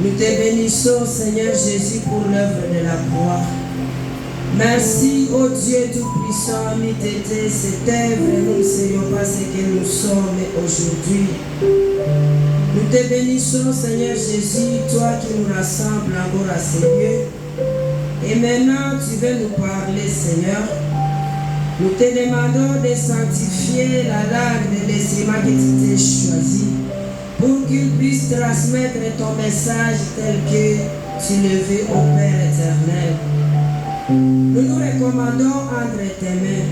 Nous te bénissons, Seigneur Jésus, pour l'œuvre de la croix. Merci, ô Dieu Tout-Puissant, n'eût été cette œuvre, nous ne serions pas ce que nous sommes aujourd'hui. Nous te bénissons, Seigneur Jésus, toi qui nous rassembles encore à ces lieux. Et maintenant, tu veux nous parler, Seigneur. Nous te demandons de sanctifier la langue de l'instrument que tu t'es choisi, pour qu'il puisse transmettre ton message tel que tu le veux au Père éternel. Nous nous recommandons entre tes mains.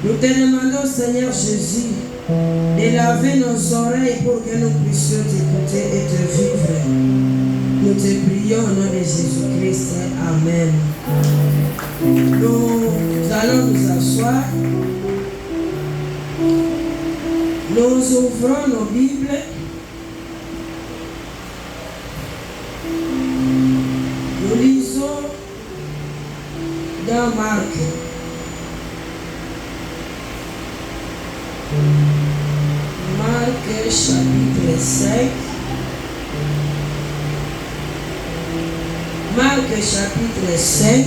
Nous te demandons, Seigneur Jésus, de laver nos oreilles pour que nous puissions t'écouter et te vivre. Nous te prions au nom de Jésus-Christ. Amen. Nous allons nous asseoir. Nous ouvrons nos Bibles. Nous lisons dans Marc. Marc chapitre 5. Marc chapitre 5.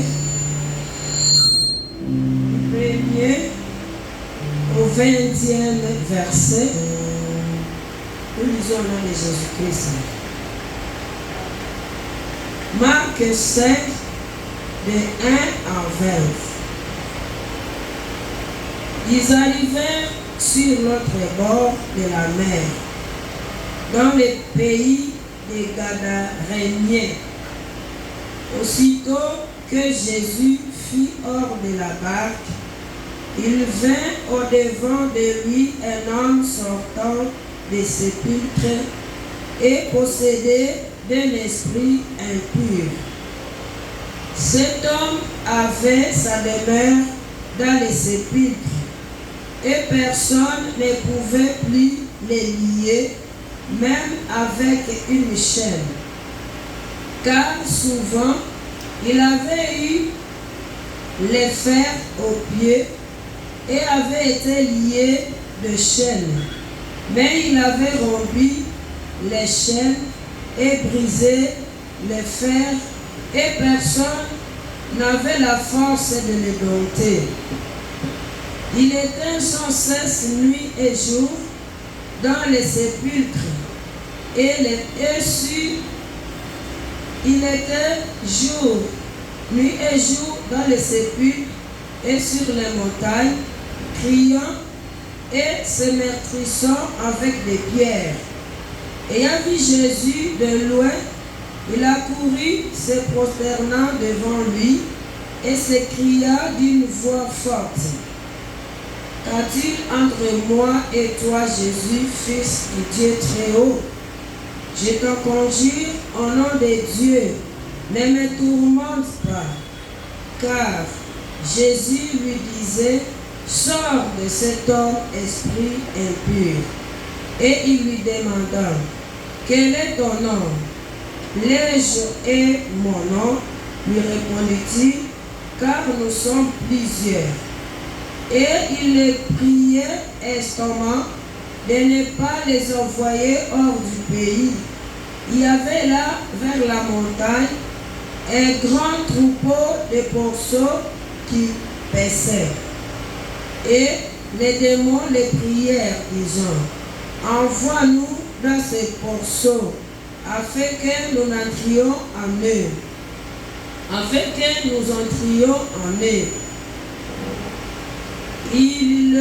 Du 1er au 20e verset. Nous lisons au nom de Jésus-Christ. Marc 5, de 1 à 20. Ils arrivèrent sur l'autre bord de la mer, dans le pays des Gadaréniens. Aussitôt que Jésus fut hors de la barque, il vint au-devant de lui un homme sortant des sépulcres et possédé d'un esprit impur. Cet homme avait sa demeure dans les sépulcres, et personne ne pouvait plus les lier, même avec une chaîne. Car souvent, il avait eu les fers aux pieds et avait été lié de chaînes. Mais il avait rompu les chaînes et brisé les fers, et personne n'avait la force de les dompter. Il était sans cesse nuit et jour dans les sépulcres, Il était jour, nuit et jour dans les sépulcres et sur les montagnes, criant et se meurtrissant avec des pierres. Ayant vu Jésus de loin, il accourut, se prosternant devant lui, et s'écria d'une voix forte: Qu'as-tu entre moi et toi, Jésus, Fils du Dieu très haut? Je te conjure au nom de Dieu, ne me tourmente pas. Car Jésus lui disait: Sors de cet homme, esprit impur. Et il lui demanda: Quel est ton nom? L'ai-je est mon nom, lui répondit-il, car nous sommes plusieurs. Et il les priait instamment de ne pas les envoyer hors du pays. Il y avait là, vers la montagne, un grand troupeau de porceaux qui paissaient. Et les démons les prièrent, disant: Envoie-nous dans ces porceaux, afin que nous entrions en eux. Afin que nous entrions en eux. Il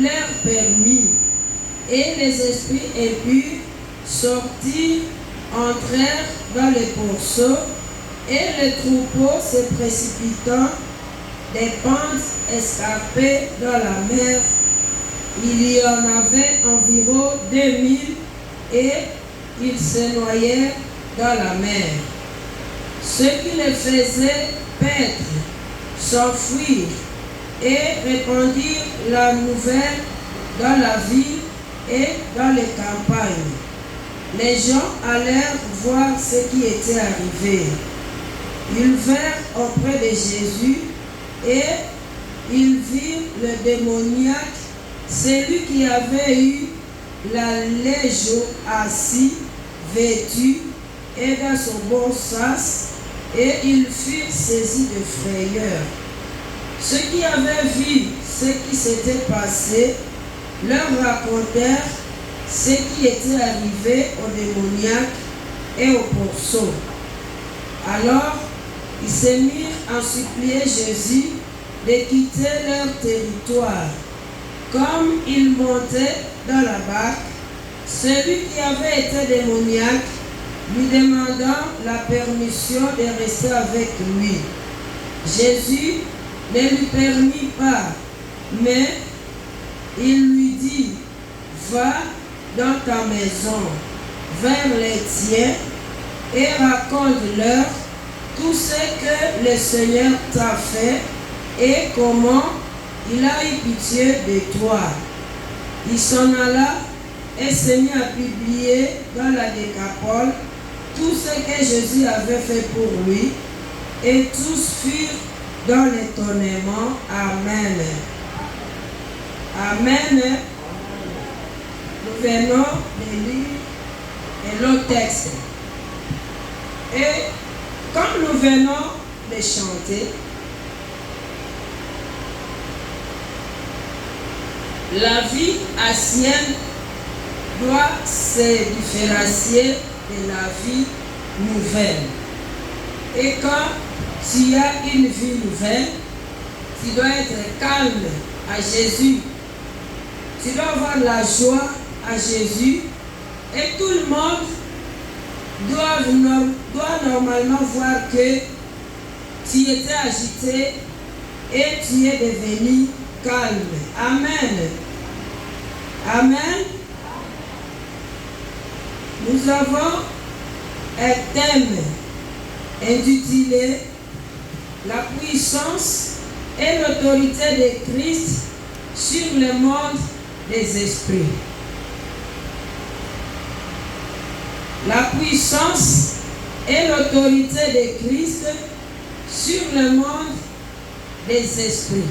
leur permit, et les esprits impurs sortirent, entrèrent dans les porceaux, et le troupeau se précipitant des pentes escarpées dans la mer. Il y en avait environ 2000, et ils se noyèrent dans la mer. Ceux qui les faisaient paître s'enfuirent et répandirent la nouvelle dans la ville et dans les campagnes. Les gens allèrent voir ce qui était arrivé. Ils vinrent auprès de Jésus et ils virent le démoniaque, celui qui avait eu la lègre, assis, vêtu et dans son bon sas, et ils furent saisis de frayeur. Ceux qui avaient vu ce qui s'était passé leur racontèrent ce qui était arrivé au démoniaque et au porceau. Alors, ils se mirent à supplier Jésus de quitter leur territoire. Comme il montait dans la barque, celui qui avait été démoniaque lui demanda la permission de rester avec lui. Jésus ne lui permit pas, mais il lui dit: Va dans ta maison, vers les tiens, et raconte-leur tout ce que le Seigneur t'a fait et comment il a eu pitié de toi. Il s'en alla et se mit à publier dans la Décapole tout ce que Jésus avait fait pour lui, et tous furent dans l'étonnement. Amen. Amen. Nous venons de lire un autre texte. Et comme nous venons de chanter, la vie ancienne doit se différencier de la vie nouvelle. Et quand tu as une vie nouvelle, tu dois être calme à Jésus. Tu dois avoir la joie à Jésus. Et tout le monde doit normalement voir que tu étais agité et tu es devenu calme. Amen. Amen. Nous avons un thème intitulé La puissance et l'autorité de Christ sur le monde des esprits. La puissance et l'autorité de Christ sur le monde des esprits.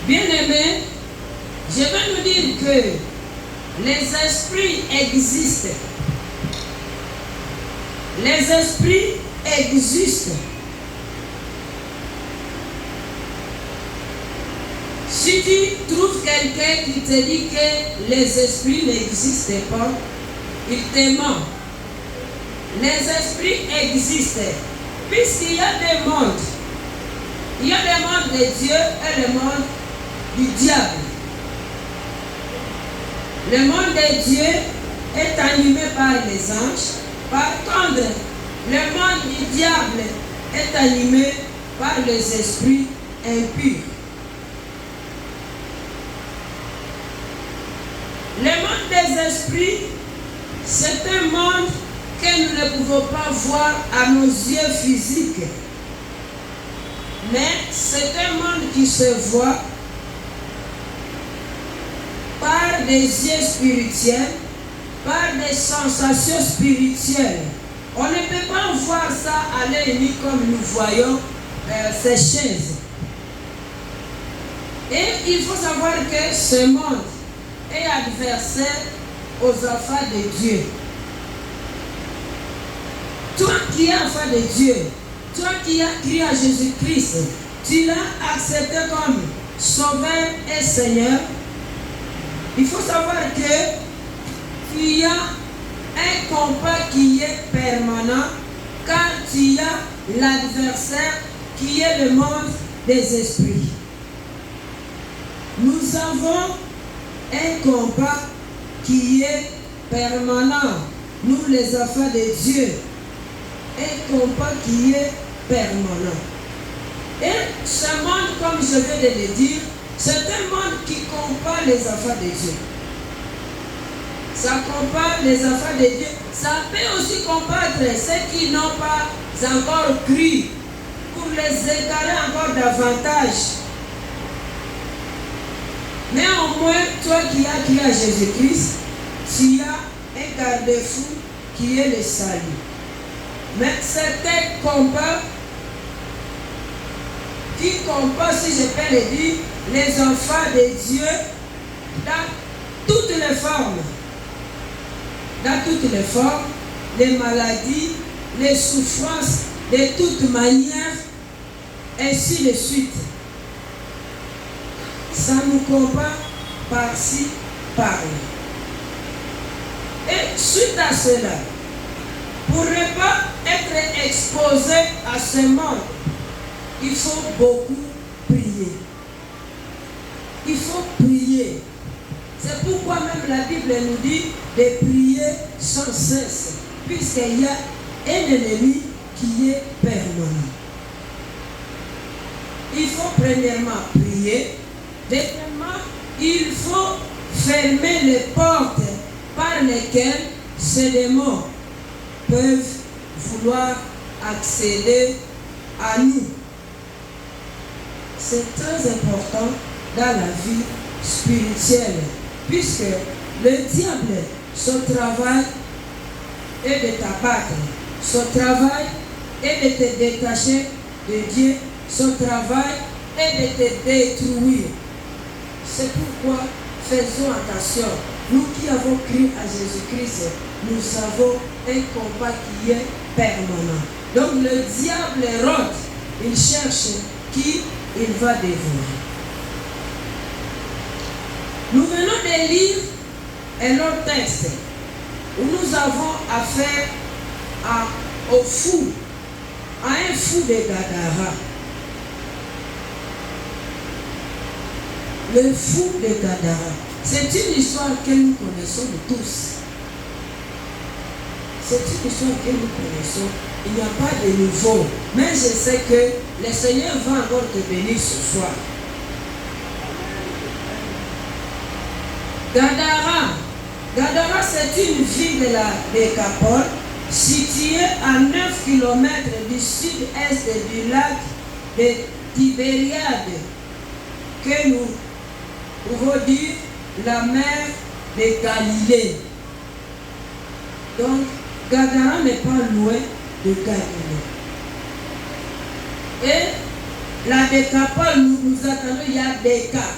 Bien-aimés, je vais nous dire que les esprits existent. Les esprits existent. Si tu trouves quelqu'un qui te dit que les esprits n'existent pas, il te ment. Les esprits existent, puisqu'il y a des mondes. Il y a le monde de Dieu et le monde du diable. Le monde de Dieu est animé par les anges. Par contre, le monde du diable est animé par les esprits impurs. Le monde des esprits, c'est un monde que nous ne pouvons pas voir à nos yeux physiques. Mais c'est un monde qui se voit par des yeux spirituels, par des sensations spirituelles. On ne peut pas voir ça à l'œil nu comme nous voyons ces chaises. Et il faut savoir que ce monde est adversaire aux enfants de Dieu. Toi qui es enfant de Dieu, toi qui as crié à Jésus-Christ, tu l'as accepté comme Sauveur et Seigneur. Il faut savoir que il y a un combat qui est permanent car il y a l'adversaire qui est le monde des esprits. Nous avons un combat qui est permanent, nous les enfants de Dieu, un combat qui est permanent. Et ce monde, comme je viens de le dire, c'est un monde qui combat les enfants de Dieu. Ça combat les enfants de Dieu. Ça peut aussi combattre ceux qui n'ont pas encore cru pour les égarer encore davantage. Néanmoins, toi qui as crié à Jésus-Christ, tu as un garde-fou qui est le salut. Mais c'est un combat qui combat, si je peux le dire, les enfants de Dieu dans toutes les formes. Dans toutes les formes, les maladies, les souffrances, de toute manière, ainsi de suite. Ça nous combat par-ci, par-là. Et suite à cela, pour ne pas être exposé à ce monde, il faut beaucoup prier. Il faut prier. C'est pourquoi même la Bible nous dit de prier sans cesse, puisqu'il y a un ennemi qui est permanent. Il faut premièrement prier. Deuxièmement, il faut fermer les portes par lesquelles ces démons peuvent vouloir accéder à nous. C'est très important dans la vie spirituelle, puisque le diable, son travail est de t'abattre, son travail est de te détacher de Dieu, son travail est de te détruire. C'est pourquoi faisons attention. Nous qui avons cru à Jésus-Christ, nous avons un combat qui est permanent. Donc le diable rôde, il cherche qui il va dévorer. Nous venons de lire un autre texte où nous avons affaire au fou, à un fou de Gadara. Le fou de Gadara, c'est une histoire que nous connaissons de tous. C'est une histoire que nous connaissons. Il n'y a pas de nouveau. Mais je sais que le Seigneur va encore te bénir ce soir. Gadara. Gadara, c'est une ville de la Décapole, située à 9 km du sud-est du lac de Tibériade, que nous pouvons dire la mer de Galilée. Donc, Gadara n'est pas loin de Galilée. Et la Décapole, nous attendons, il y a des cas.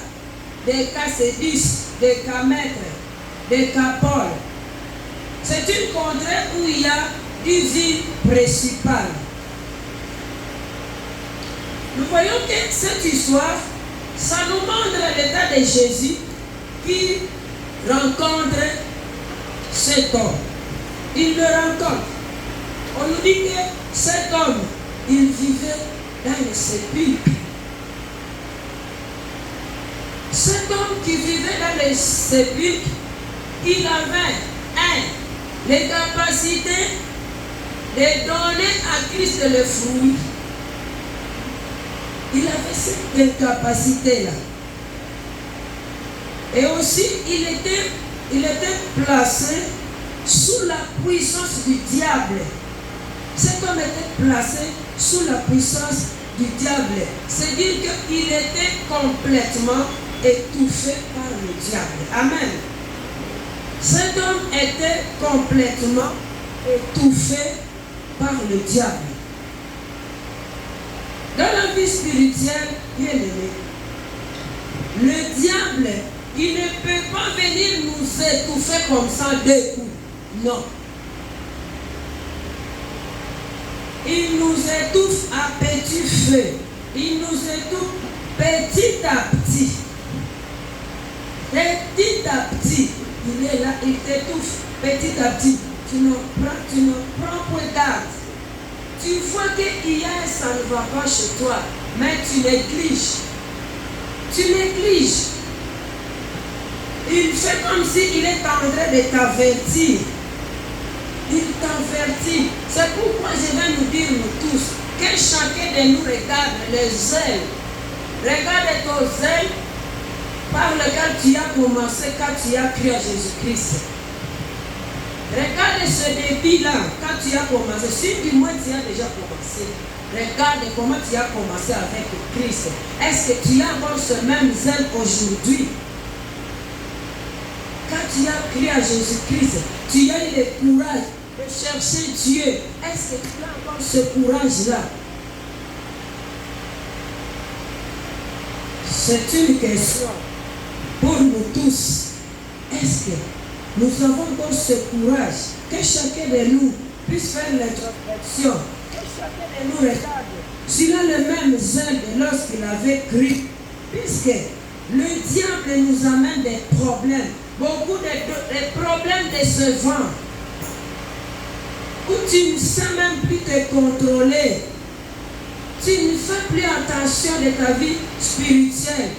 Des cas, c'est 10, des camètres, des capoles. C'est une contrée où il y a 10 villes principales. Nous voyons que cette histoire, ça nous montre l'état de Jésus, qui rencontre cet homme. Il le rencontre. On nous dit que cet homme, il vivait dans le sépulcre. Cet homme qui vivait dans les sépulcres, il avait les capacités de donner à Christ le fruit. Il avait cette capacité-là. Et aussi, il était placé sous la puissance du diable. Cet homme était placé sous la puissance du diable. C'est-à-dire qu'il était complètement étouffé par le diable. Amen. Cet homme était complètement étouffé par le diable. Dans la vie spirituelle, bien aimé, le diable, il ne peut pas venir nous étouffer comme ça d'un coup. Non. Il nous étouffe à petit feu. Il nous étouffe petit à petit. Petit à petit. Il est là, il t'étouffe petit à petit. Tu ne prends point garde. Tu vois qu'il y a ça ne va pas chez toi, mais tu négliges. Tu négliges. Il fait comme s'il est en train de t'avertir. Il t'avertit. C'est pourquoi je vais nous dire, nous tous, que chacun de nous regarde les ailes. Regarde tes ailes par lesquelles tu as commencé quand tu as cru à Jésus-Christ. Regarde ce début-là, quand tu as commencé. Si du moins tu as déjà commencé, regarde comment tu as commencé avec Christ. Est-ce que tu as encore ce même zèle aujourd'hui? Quand tu as cru à Jésus-Christ, tu as eu le courage de chercher Dieu. Est-ce que tu as encore ce courage-là? C'est une question pour nous tous. Est-ce que nous avons encore ce courage que chacun de nous puisse faire l'introspection, que chacun de nous regarde s'il a le même zèle que lorsqu'il avait cru, puisque le diable nous amène des problèmes, beaucoup de problèmes décevants, où tu ne sais même plus te contrôler, tu ne fais plus attention de ta vie spirituelle.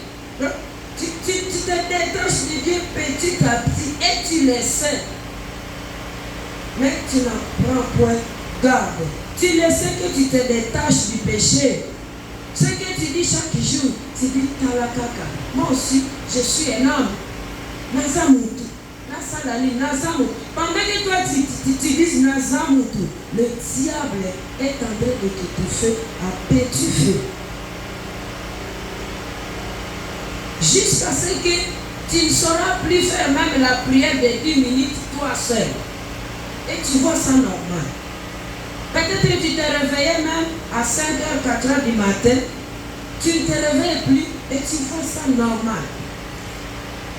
Tu te détaches de Dieu petit à petit et tu le sais. Mais tu n'en prends point garde. Tu le sais que tu te détaches du péché. Ce que tu dis chaque jour, tu dis Talakaka. Moi aussi, je suis un homme. Nazamutu. Nasalali, Nazamutu. Pendant que toi tu dis Nazamutu, le diable est en train de t'étouffer à petit feu. Jusqu'à ce que tu ne sauras plus faire même la prière de 10 minutes toi seul. Et tu vois ça normal. Peut-être que tu te réveillais même à 5h, 4h du matin. Tu ne te réveilles plus et tu vois ça normal.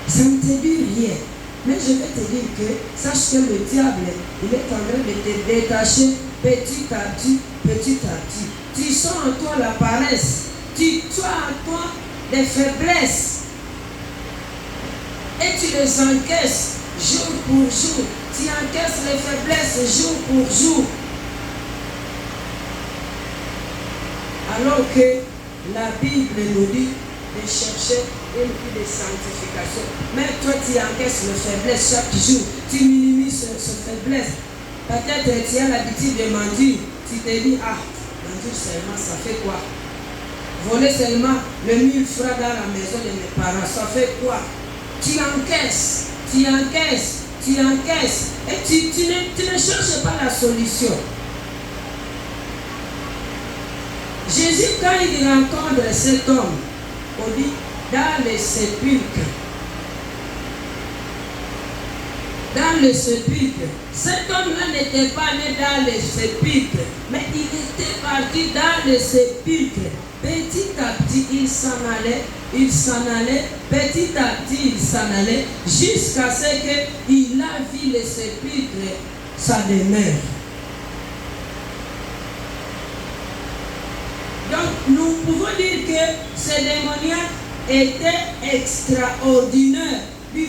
Ça ne te dit rien. Mais je vais te dire que sache que le diable, il est en train de te détacher petit à petit, petit à petit. Tu sens en toi la paresse. Tu as en toi des faiblesses et tu les encaisses jour pour jour. Tu encaisses les faiblesses jour pour jour. Alors que la Bible nous dit de chercher une vie de sanctification. Mais toi tu encaisses les faiblesses chaque jour. Tu minimises ces faiblesses. Peut-être tu as l'habitude de mentir. Tu te dis, mentir seulement ça fait quoi? Voler seulement le 1000 francs dans la maison de mes parents, ça fait quoi? Tu encaisses, tu encaisses, tu encaisses et tu ne cherches pas la solution. Jésus, quand il rencontre cet homme, on dit dans les sépulcres. Dans le sépulcre. Cet homme-là n'était pas né dans les sépulcres, mais il était parti dans les sépulcres. Petit à petit, il s'en allait, petit à petit, il s'en allait, jusqu'à ce qu'il a vu les sépulcres, sa demeure. Donc, nous pouvons dire que ce démoniaque était extraordinaire du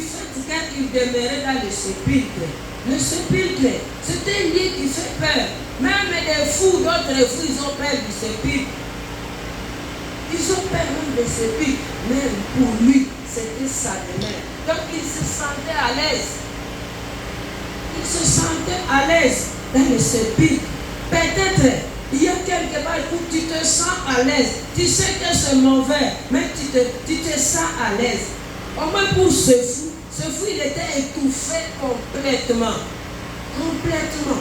demeurait dans le sépulcre. Le sépulcre, c'est un lieu qui fait peur. Même des fous, d'autres fous, ils ont peur du sépulcre. Ils ont peur même du sépulcre. Même pour lui, c'était sa demeure. Donc il se sentait à l'aise. Il se sentait à l'aise dans le sépulcre. Peut-être, il y a quelque part où tu te sens à l'aise. Tu sais que c'est mauvais, mais tu te sens à l'aise. Au moins pour ce fou, il était étouffé complètement. Complètement.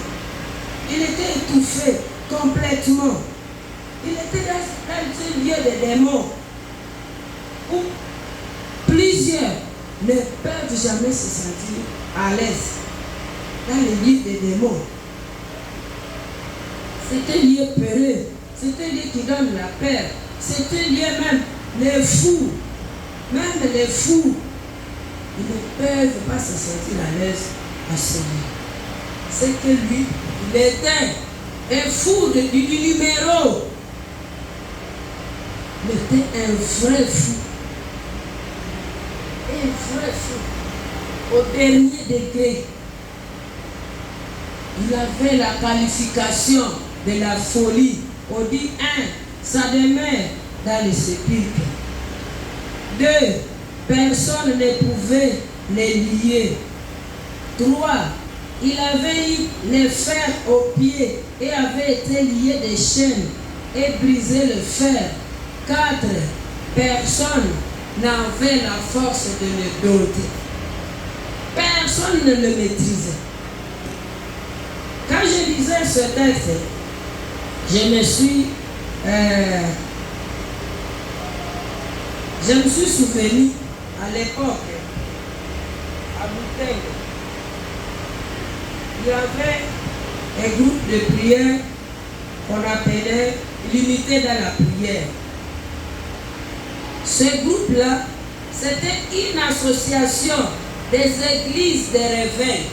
Il était étouffé complètement. Il était dans un lieu de démons où plusieurs ne peuvent jamais se sentir à l'aise dans le lieu des démons. C'est un lieu peureux. C'est un lieu qui donne la peur. C'est un lieu même, les fous, même les fous, ils ne peuvent pas se sentir à l'aise à ce lieu. C'est que lui, il était un fou du numéro. Il était un vrai fou. Un vrai fou. Au dernier degré. Il avait la qualification de la folie. On dit 1, ça demeure dans le sépulcre. 2, personne ne pouvait les lier. 3, il avait eu les fers aux pieds et avait été lié des chaînes et brisé le fer. 4, personne n'avait la force de le dompter. Personne ne le maîtrisait. Quand je lisais ce texte, je me suis souvenu à l'époque, à Bouteille, il y avait un groupe de prière qu'on appelait l'unité dans la prière. Ce groupe-là, c'était une association des églises de réveil.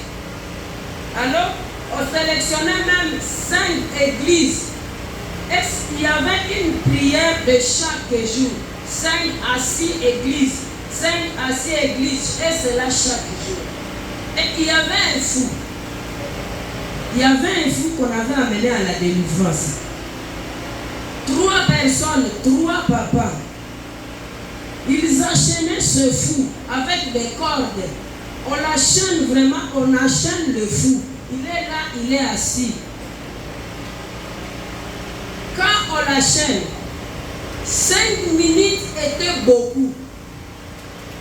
Alors, on sélectionnait même 5 églises. Et il y avait une prière de chaque jour. 5 à 6 églises. 5 à 6 églises. Et c'est là chaque jour. Et il y avait un fou. Il y avait un fou qu'on avait amené à la délivrance. 3 personnes, 3 papas. Ils enchaînaient ce fou avec des cordes. On l'enchaîne vraiment, on enchaîne le fou. Il est là, il est assis. Quand on l'enchaîne, 5 minutes étaient beaucoup.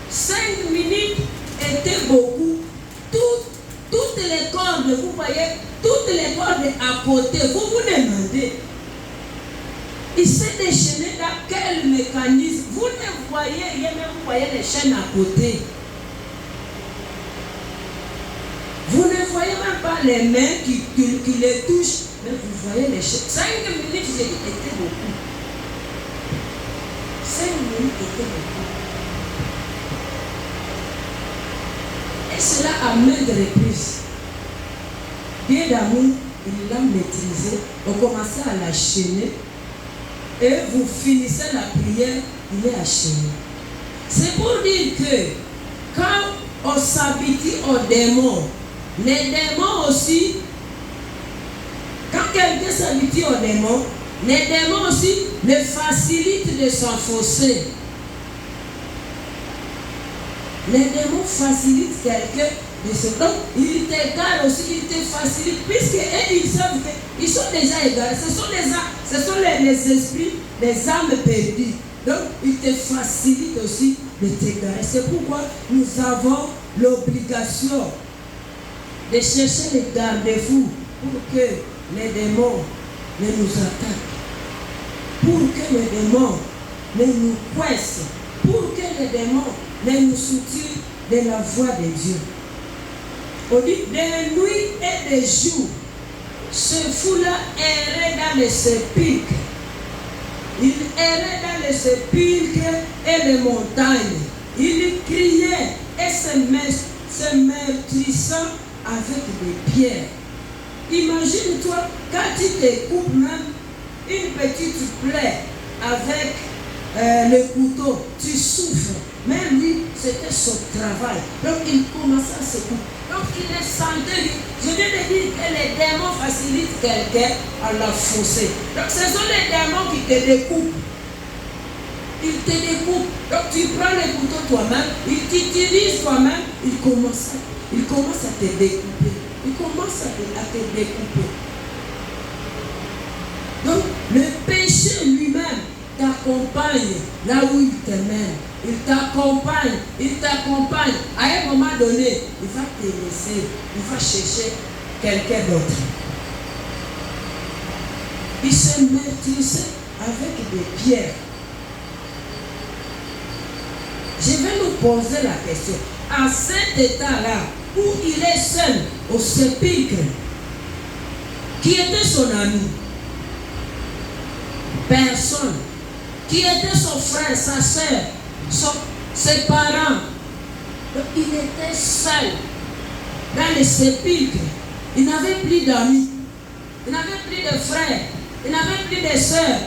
5 minutes étaient beaucoup. Toutes les cordes, vous voyez, toutes les cordes à côté, vous vous demandez, il s'est déchaîné dans quel mécanisme? Vous ne voyez rien, mais vous voyez les chaînes à côté. Vous ne voyez même pas les mains qui les touchent, mais vous voyez les chaînes. 5 minutes, j'ai dit, était beaucoup. 5 minutes était beaucoup. Et cela à maintes reprises. Dieu d'amour, il l'a maîtrisé. On commençait à l'enchaîner. Et vous finissez la prière, il est enchaîné. C'est pour dire que quand on s'habitue aux démons, les démons aussi, quand quelqu'un s'habitue aux démons, les démons aussi le facilitent de s'enfoncer. Les démons facilitent quelqu'un de se... Donc, ils t'égarent aussi, ils te facilitent, puisque ils savent qu'ils sont déjà égarés. Ce sont les esprits, les âmes perdues. Donc, ils te facilitent aussi de t'égarer. C'est pourquoi nous avons l'obligation de chercher les garde-fous pour que les démons ne nous attaquent, pour que les démons ne nous coincent, pour que les démons ne nous soutirent de la voie de Dieu. On dit de nuit et de jour, ce fou-là errait dans les sépulcres. Il errait dans les sépulcres et les montagnes. Il criait et se meurtrissant avec des pierres. Imagine-toi, quand tu te coupes même une petite plaie avec le couteau, tu souffres. Même lui, c'était son travail. Donc il commençait à se couper. Donc il est sentait. Je viens de dire que les démons facilitent quelqu'un à la fausser. Donc ce sont les démons qui te découpent. Ils te découpent. Donc tu prends le couteau toi-même, il t'utilise toi-même, il commence à te découper. Il commence à te découper. Donc le péché lui-même t'accompagne là où il te mène. Il t'accompagne. À un moment donné, il va te laisser, il va chercher quelqu'un d'autre. Il se meurtrissait avec des pierres. Je vais nous poser la question. À cet état-là, où il est seul au sépulcre, qui était son ami? Personne. Qui était son frère, sa soeur, ses parents? Donc, il était seul dans le sépulcre. Il n'avait plus d'amis. Il n'avait plus de frères. Il n'avait plus de soeurs.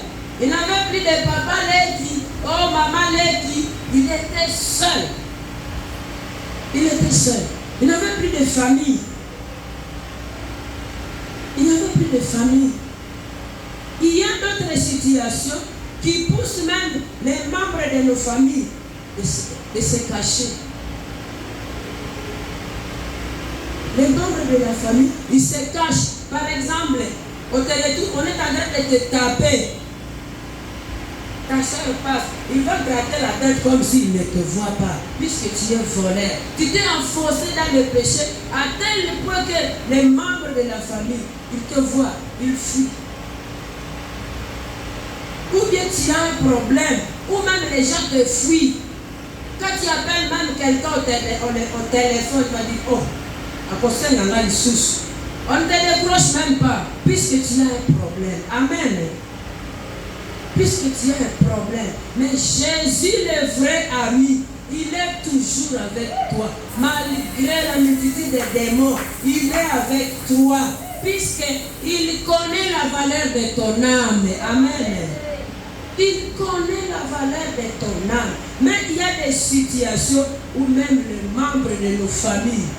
Il n'avait plus de papa Leti. Oh, maman Leti. Il était seul. Il était seul. Il n'avait plus de famille. Il n'avait plus de famille. Il y a d'autres situations qui poussent même les membres de nos familles de se cacher. Les membres de la famille, ils se cachent. Par exemple, au télétour, on est en train de te taper. Ta soeur passe, il va gratter la tête comme s'il ne te voit pas, puisque tu es voleur. Tu t'es enfoncé dans le péché à tel point que les membres de la famille, ils te voient, ils fuient. Ou bien tu as un problème, ou même les gens te fuient. Quand tu appelles même quelqu'un au téléphone, tu vas dire, oh, à cause de là, il souche. On ne te décroche même pas, puisque tu as un problème. Amen. Puisque tu as un problème. Mais Jésus, le vrai ami, il est toujours avec toi. Malgré la multitude des démons, il est avec toi. Puisqu'il connaît la valeur de ton âme. Amen. Il connaît la valeur de ton âme. Mais il y a des situations où même les membres de nos familles,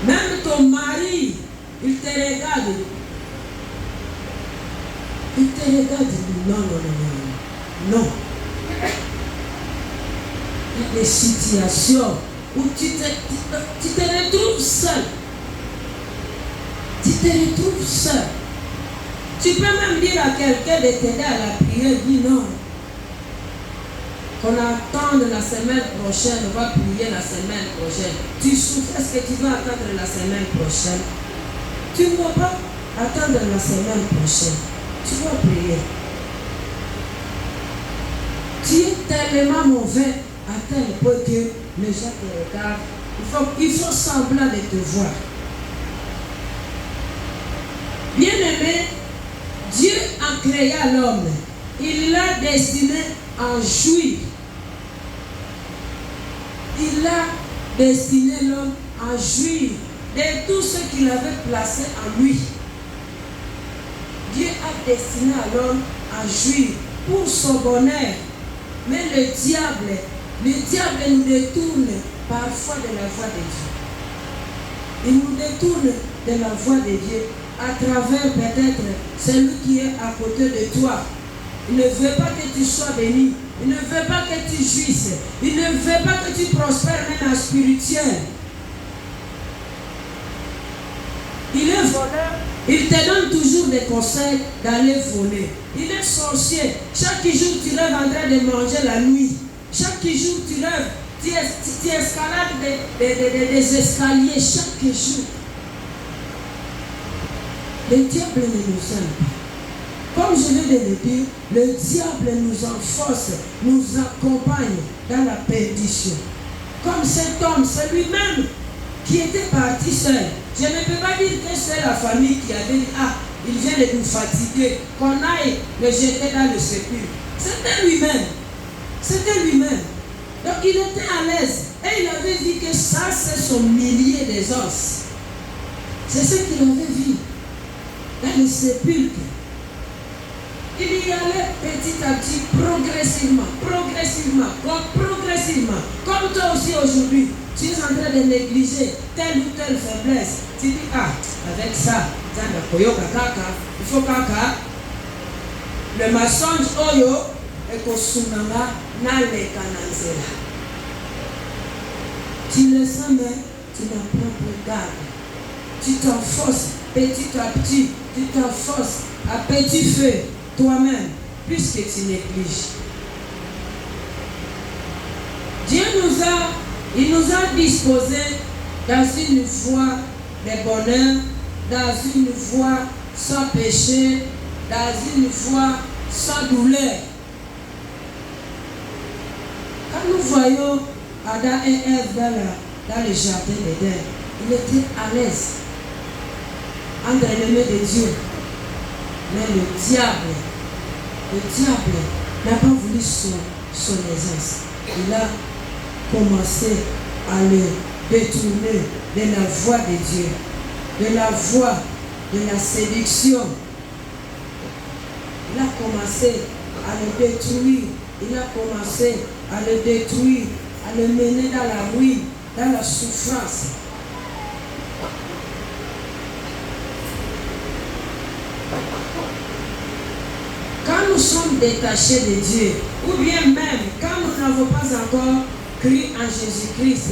même ton mari, il te regarde. Il te regarde, il dit non. Il y a des situations où tu te retrouves seul. Tu te retrouves seul. Tu peux même dire à quelqu'un de t'aider à la prière, dis non. Qu'on attende la semaine prochaine, on va prier la semaine prochaine. Tu souffres, est-ce que tu vas attendre la semaine prochaine? Tu ne vas pas attendre la semaine prochaine. Tu vas prier. Tu es tellement mauvais à tel point que les gens te regardent. Il faut semblant de te voir. Bien-aimé, Dieu a créé l'homme. Il l'a destiné à jouir. Il a destiné l'homme à jouir de tout ce qu'il avait placé en lui. Dieu a destiné à l'homme à jouir pour son bonheur. Mais le diable nous détourne parfois de la voie de Dieu. Il nous détourne de la voie de Dieu à travers peut-être celui qui est à côté de toi. Il ne veut pas que tu sois béni. Il ne veut pas que tu jouisses. Il ne veut pas que tu prospères même en spirituel. Il est voleur. Il te donne toujours des conseils d'aller voler. Il est sorcier. Chaque jour, tu rêves en train de manger la nuit. Chaque jour, tu rêves. Tu escalades des escaliers chaque jour. Le diable ne nous aime pas. Comme je viens de le dire, le diable nous enfonce, nous accompagne dans la perdition. Comme cet homme, c'est lui-même qui était parti seul. Je ne peux pas dire que c'est la famille qui avait dit, ah, il vient de nous fatiguer, qu'on aille le jeter dans le sépulcre. C'était lui-même. C'était lui-même. Donc il était à l'aise. Et il avait dit que ça, c'est son millier des os. C'est ce qu'il avait vu dans le sépulcre. Il y allait petit à petit, progressivement. Comme toi aussi aujourd'hui, tu es en train de négliger telle ou telle faiblesse. Tu dis, avec ça, il faut kaka. Le mensonge oyo et kosunanga na le kananzela. Tu le sens, mais tu n'as pas de garde. Tu t'enfonces petit à petit, tu t'enfonces à petit feu toi-même, puisque tu négliges. Dieu nous a disposés dans une voie de bonheur, dans une voie sans péché, dans une voie sans douleur. Quand nous voyons Adam et Ève dans le jardin d'Éden, il était à l'aise entre les mains de Dieu. Mais le diable n'a pas voulu son aisance. Il a commencé à le détourner de la voie de Dieu, de la voie de la séduction. Il a commencé à le détruire. Il a commencé à le détruire, à le mener dans la ruine, dans la souffrance. Quand nous sommes détachés de Dieu, ou bien même quand nous n'avons pas encore cru en Jésus-Christ,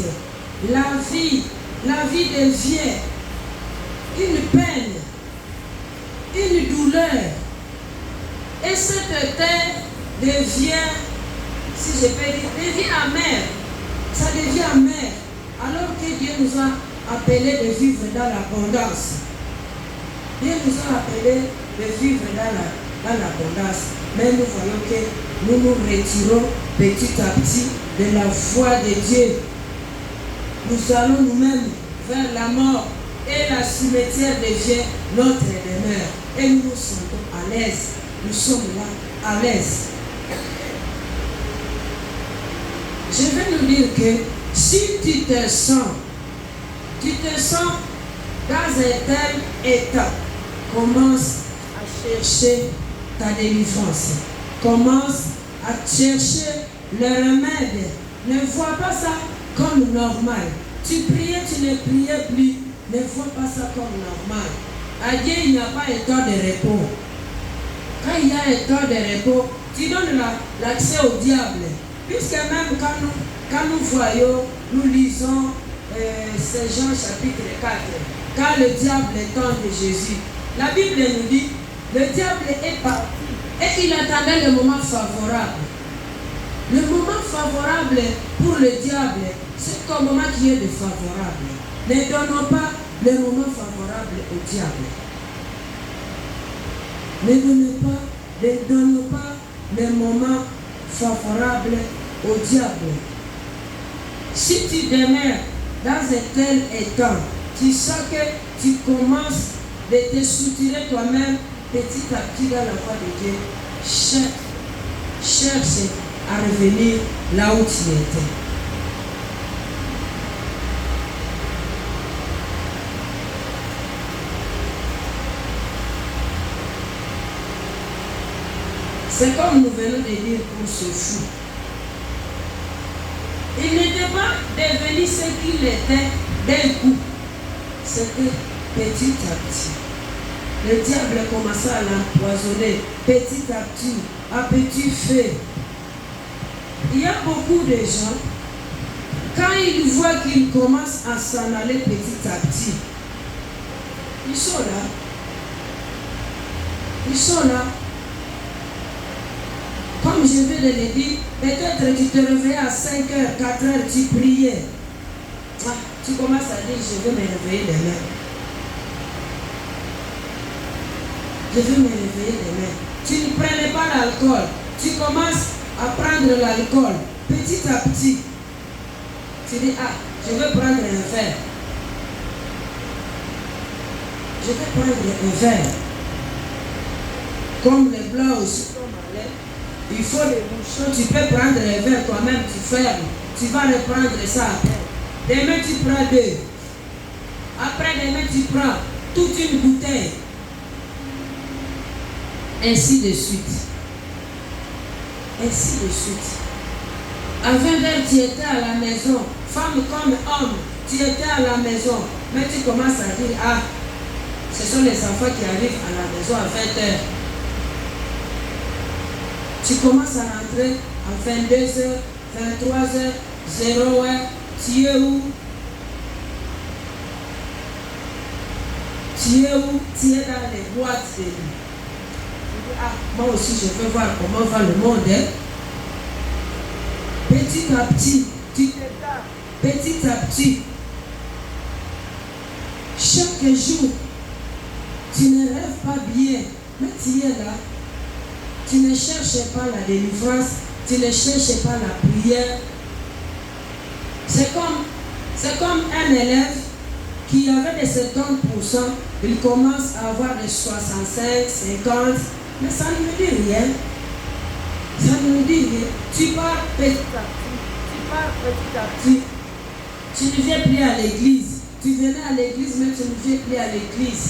la vie devient une peine, une douleur. Et cette terre devient, si je peux dire, devient amère. Ça devient amère. Alors que Dieu nous a appelés de vivre dans l'abondance. Dieu nous a appelés de vivre dans l'abondance. Mais nous voyons que nous nous retirons petit à petit de la voie de Dieu. Nous allons nous-mêmes vers la mort et la cimetière devient notre demeure. Et nous nous sentons à l'aise. Nous sommes là à l'aise. Je vais nous dire que si tu te sens dans un tel état, commence à chercher ta délivrance. Commence à chercher le remède. Ne vois pas ça comme normal. Tu priais, tu ne priais plus. Ne vois pas ça comme normal. À Dieu, il n'y a pas un temps de repos. Quand il y a un temps de repos, tu donnes l'accès au diable. Puisque même quand nous voyons, nous lisons c'est Jean chapitre 4, quand le diable tente Jésus, la Bible nous dit, le diable est parti et il attendait le moment favorable. Le moment favorable pour le diable, c'est un moment qui est défavorable. Ne donnons pas le moment favorable au diable. Ne donnons pas le moment favorable au diable. Si tu demeures dans un tel état, tu sens que tu commences de te soutirer toi-même petit à petit dans la voie de Dieu. Cherche à revenir là où tu étais. C'est comme nous venons de dire pour ce fou. Il n'était pas devenu ce qu'il était d'un coup. C'était petit à petit. Le diable commençait à l'empoisonner petit à petit feu. Il y a beaucoup de gens, quand ils voient qu'ils commencent à s'en aller petit à petit, ils sont là. Ils sont là. Comme je viens de le dire, peut-être tu te réveillais à 5h, 4h, tu priais. Tu commences à dire, je vais me réveiller demain. Je vais me réveiller demain. Tu ne prenais pas l'alcool. Tu commences à prendre l'alcool. Petit à petit. Tu dis, je vais prendre un verre. Je vais prendre un verre. Comme les blancs aussi. Il faut les bouchons, tu peux prendre un verre toi-même, tu fermes. Tu vas reprendre ça après. Demain tu prends 2. Après demain tu prends toute une bouteille. Ainsi de suite. Ainsi de suite. À 20h, tu étais à la maison. Femme comme homme, tu étais à la maison. Mais tu commences à dire, ah, ce sont les enfants qui arrivent à la maison à 20h. Tu commences à rentrer à 22h, 23h, 0h. Tu es où? Tu es où? Tu es dans les boîtes de nuit. Ah, moi aussi je veux voir comment va le monde. Hein? Petit à petit, tu t'égares. Petit à petit. Chaque jour, tu ne rêves pas bien, mais tu es là. Tu ne cherches pas la délivrance, tu ne cherches pas la prière. C'est comme un élève qui avait des 70%, il commence à avoir des 65, 50, mais ça ne me dit rien. Ça ne me dit rien. Tu pars petit à petit. Tu ne viens plus à l'église. Tu venais à l'église, mais tu ne viens plus à l'église.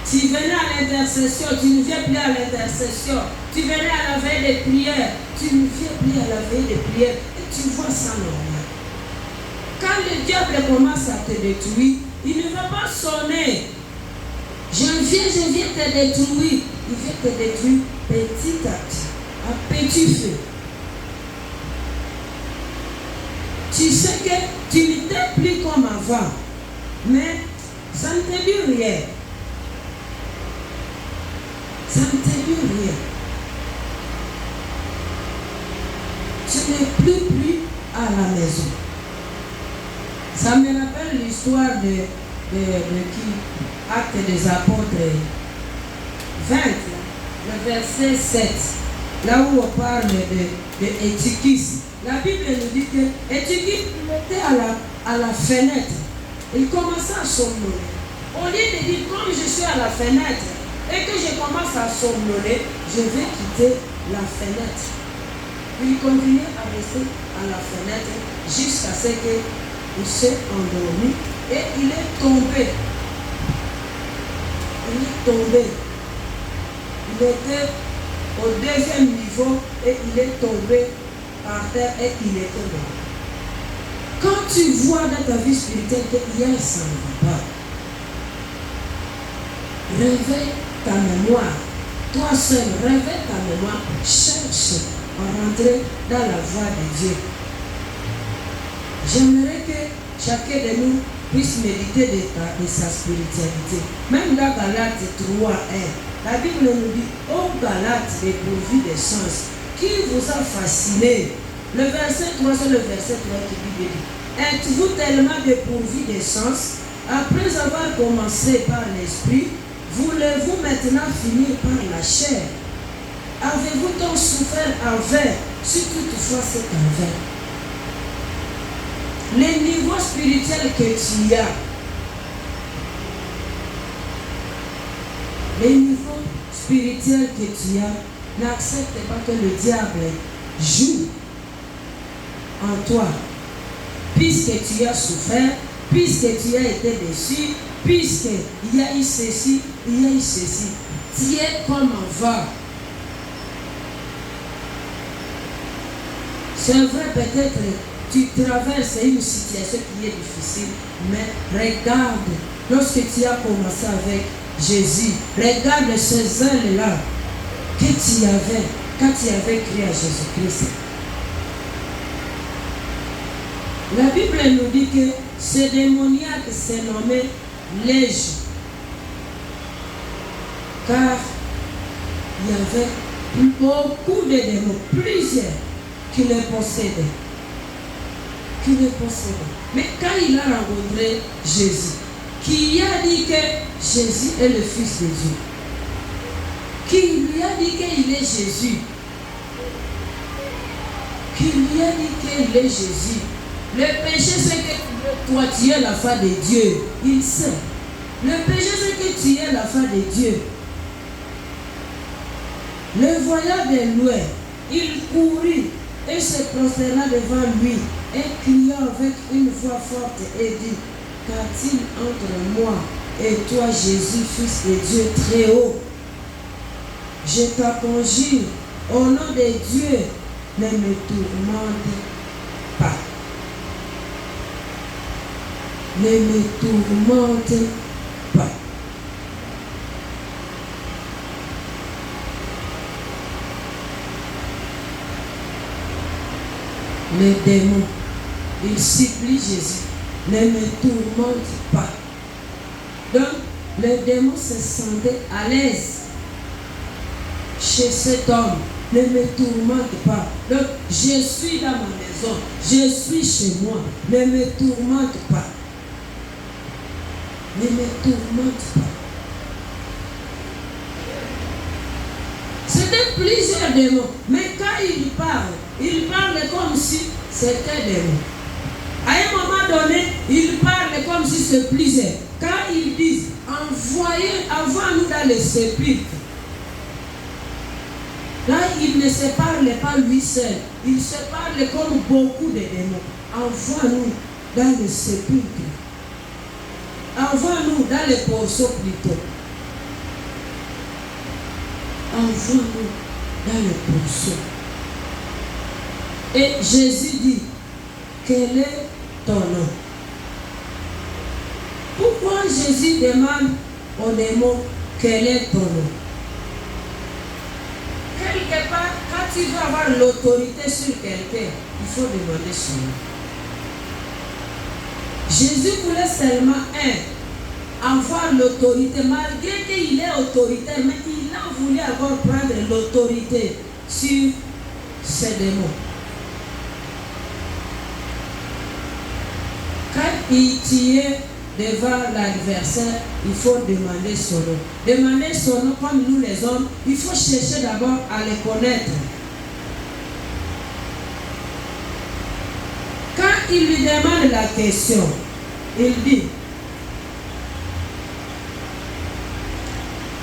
Tu venais à l'intercession, tu ne viens plus à l'intercession. Tu venais à la veille des prières, tu ne viens plus à la veille des prières. Et tu vois ça normal. Quand le diable commence à te détruire, il ne va pas sonner. Je viens te détruire. Il vient te détruire petit à petit, à petit feu. Tu sais que tu n'étais plus comme avant, mais ça ne te dit rien. Ça ne te dit rien. Tu n'es plus à la maison. Ça me rappelle l'histoire de qui? Actes des Apôtres 20, le verset 7, là où on parle de Étychus. La Bible nous dit que Étychus était à la fenêtre. Il commençait à somnoler. Au lieu de dire, comme je suis à la fenêtre et que je commence à somnoler, je vais quitter la fenêtre. Il continue à rester à la fenêtre jusqu'à ce qu'il s'est endormi et il est tombé. Il est tombé. Il était au deuxième niveau et il est tombé par terre et il était mort. Quand tu vois dans ta vie spirituelle qu'il y a ça ne va pas, réveille ta mémoire. Toi seul, réveille ta mémoire. Cherche à rentrer dans la voie de Dieu. J'aimerais que chacun de nous puisse méditer de sa spiritualité. Même dans Galates 3, 1, la Bible nous dit, ô Galates dépourvus de sens, qui vous a fasciné? Le verset 3, c'est le verset 3 qui dit, êtes-vous tellement dépourvus de sens, après avoir commencé par l'esprit, voulez-vous maintenant finir par la chair? Avez-vous donc souffert en vain, si toutefois c'est en vain? Les niveaux spirituels que tu as, les niveaux spirituels que tu as, n'accepte pas que le diable joue en toi. Puisque tu as souffert, puisque tu as été déçu, puisqu'il y a eu ceci, il y a eu ceci. Tu es comme avant. C'est vrai, peut-être tu traverses une situation qui est difficile, mais regarde, lorsque tu as commencé avec Jésus, regarde ce zèle-là que tu avais quand tu avais crié à Jésus-Christ. La Bible nous dit que ce démoniaque s'est nommé Légion, car il y avait beaucoup de démons, plusieurs qui le possédaient. Mais quand il a rencontré Jésus, qui a dit que Jésus est le Fils de Dieu, qui lui a dit qu'il est Jésus, qui lui a dit qu'il est Jésus. Le péché, c'est que toi, tu es la foi de Dieu. Il sait. Le péché, c'est que tu es la foi de Dieu. Le voyant de loin, il courut et se prosterna devant lui et cria avec une voix forte et dit, qu'a-t-il entre moi et toi, Jésus, Fils de Dieu très haut? Je te conjure, au nom de Dieu, ne me tourmente pas. Ne me tourmente pas. Les démons, ils supplient Jésus, ne me tourmente pas. Donc, les démons se sentaient à l'aise chez cet homme. Ne me tourmente pas. Donc, je suis dans ma maison, je suis chez moi, ne me tourmente pas. Ne me tourmente pas. C'était plusieurs démons, mais quand il parle comme si c'était démon. À un moment donné, il parle comme si c'était plusieurs. Quand ils disent, envoie-nous dans le sépulcre. Là, il ne se parle pas lui seul. Il se parle comme beaucoup de démons. Envoie-nous dans le sépulcre. Envoie-nous dans les porceaux plutôt. Envoie-nous dans les porceaux. Et Jésus dit, quel est ton nom? Pourquoi Jésus demande aux démons, quel est ton nom? Quelque part, quand tu veux avoir l'autorité sur quelqu'un, il faut demander son nom. Jésus voulait seulement avoir l'autorité, malgré qu'il est autoritaire, mais il a voulu avoir prendre l'autorité sur ces démons. Quand il tient devant l'adversaire, il faut demander son nom. Demander son nom comme nous les hommes, il faut chercher d'abord à les connaître. Quand il lui demande la question, il dit,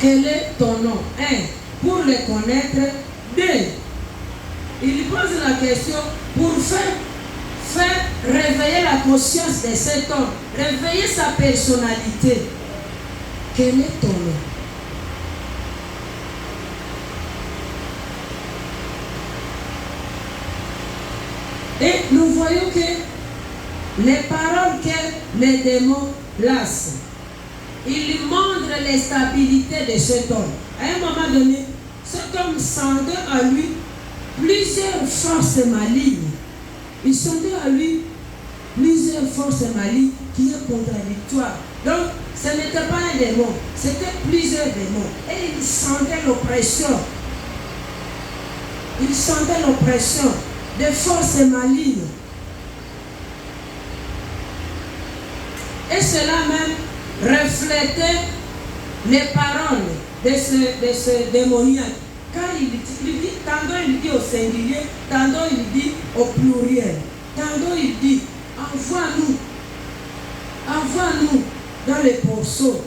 quel est ton nom? Pour le connaître. 2, il lui pose la question pour faire réveiller la conscience de cet homme, réveiller sa personnalité. Quel est ton nom? Et nous voyons que les paroles que les démons lancent, ils montrent l'instabilité de cet homme. À un moment donné, cet homme sentait à lui plusieurs forces malignes. Il sentait à lui plusieurs forces malignes qui sont contradictoires. Donc, ce n'était pas un démon, c'était plusieurs démons. Et il sentait l'oppression. Il sentait l'oppression des forces malignes. Et cela même reflétait les paroles de ce démoniaque. Quand il dit, tantôt il dit au singulier, tantôt il dit au pluriel. Tantôt il dit, envoie-nous dans les porceaux.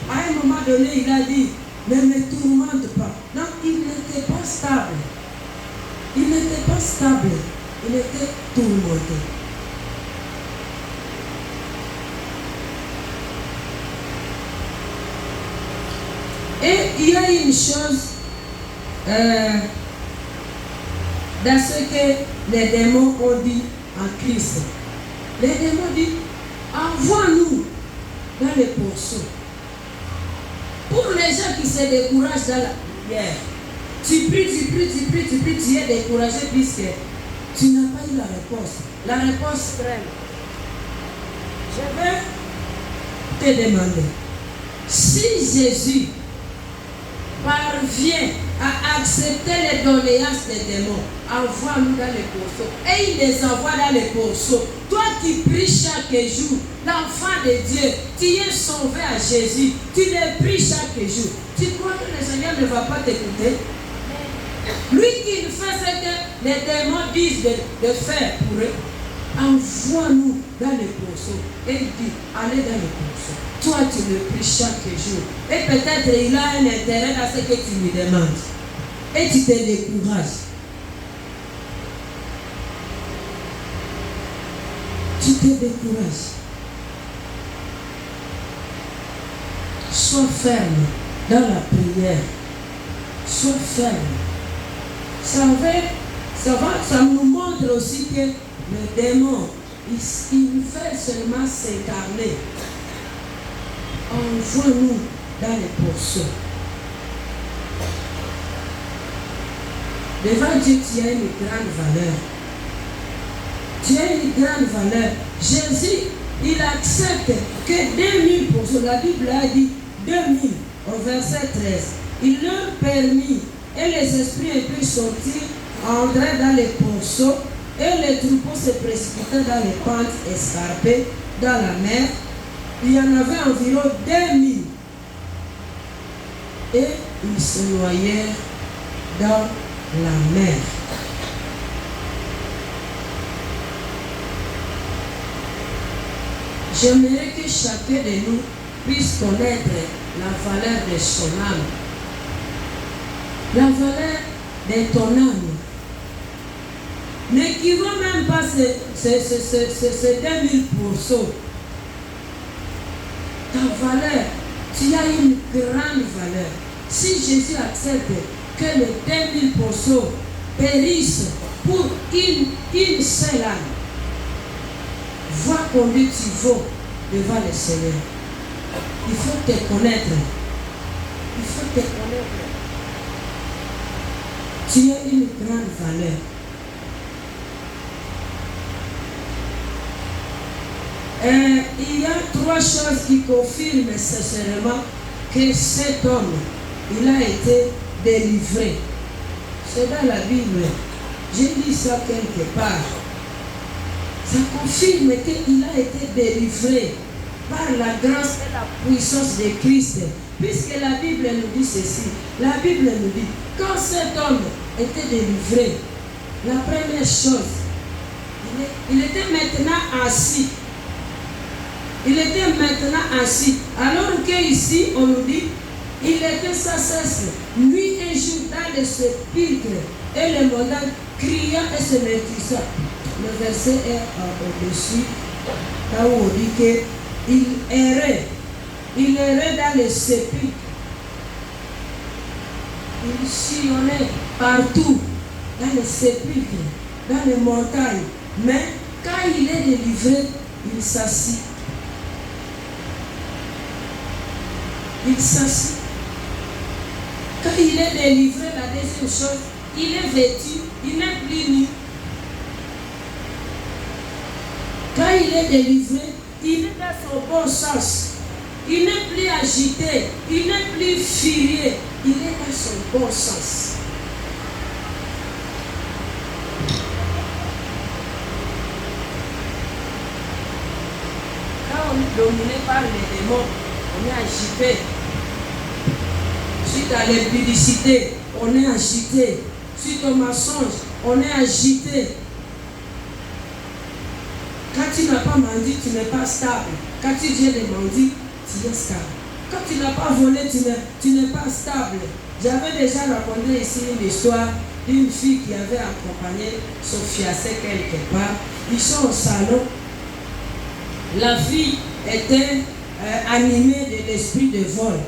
À un moment donné, il a dit, ne me tourmente pas. Donc il n'était pas stable. Il n'était pas stable. Il était tourmenté. Et il y a une chose dans ce que les démons ont dit en Christ. Les démons disent, envoie-nous dans les porceaux. Pour les gens qui se découragent dans la prière, tu pries, tu es découragé puisque tu n'as pas eu la réponse. La réponse traîne. Je vais te demander, si Jésus parvient à accepter les doléances des démons, envoie-nous dans les porceaux. Et il les envoie dans les porceaux. Toi qui pries chaque jour, l'enfant de Dieu, tu es sauvé à Jésus, tu le pries chaque jour. Tu crois que le Seigneur ne va pas t'écouter? Lui qui fait ce que les démons disent de faire pour eux, envoie-nous dans les porceaux. Et il dit, allez dans les porceaux. Toi, tu le pries chaque jour. Et peut-être il a un intérêt dans ce que tu lui demandes. Et tu te décourages. Tu te décourages. Sois ferme dans la prière. sois ferme. Ça nous montre aussi que le démon, il fait seulement s'incarner. Envoie-nous dans les pourceaux. Devant Dieu, tu as une grande valeur. Tu as une grande valeur. Jésus, il accepte que 2000 pourceaux, la Bible a dit 2000 au verset 13. Il leur permit et les esprits pu sortir, entraient dans les pourceaux et les troupeaux se précipitaient dans les pentes escarpées, dans la mer. Il y en avait environ 2000. Et ils se noyèrent dans la mer. J'aimerais que chacun de nous puisse connaître la valeur de son âme. La valeur de ton âme n'équivaut même pas ces 2000 pourceaux. Ta valeur, tu as une grande valeur. Si Jésus accepte que les 2000 pourceaux périssent pour une seule âme, vois combien tu vaux devant le Seigneur. Il faut te connaître. Il faut te connaître. Tu as une grande valeur. Il y a 3 choses qui confirment sincèrement que cet homme, il a été délivré. C'est dans la Bible. J'ai lu ça quelque part. Ça confirme qu'il a été délivré par la grâce et la puissance de Christ. Puisque la Bible nous dit ceci. La Bible nous dit, quand cet homme était délivré, la première chose, il était maintenant assis. Il était maintenant assis. Alors qu'ici, on nous dit, il était sans cesse, nuit et jour, dans le sépulcre, et les montagnes criant et se métissant. Le verset est au-dessus, là où on dit qu'il errait. Il errait dans le sépulcre. Il sillonnait partout, dans les sépulcres, dans les montagnes. Mais quand il est délivré, il s'assit. Il s'assit. Quand il est délivré, la deuxième chose, il est vêtu, il n'est plus nu. Quand il est délivré, il est dans son bon sens. Il n'est plus agité, il n'est plus furieux, il est dans son bon sens. Quand on est dominé par les démons, on est agité. Suite à l'impudicité, on est agité. Suite au mensonge, on est agité. Quand tu n'as pas menti, tu n'es pas stable. Quand tu viens de mentir, tu es stable. Quand tu n'as pas volé, tu n'es pas stable. J'avais déjà raconté ici une histoire d'une fille qui avait accompagné son fiancé quelque part. Ils sont au salon. La fille était animée de l'esprit de vol.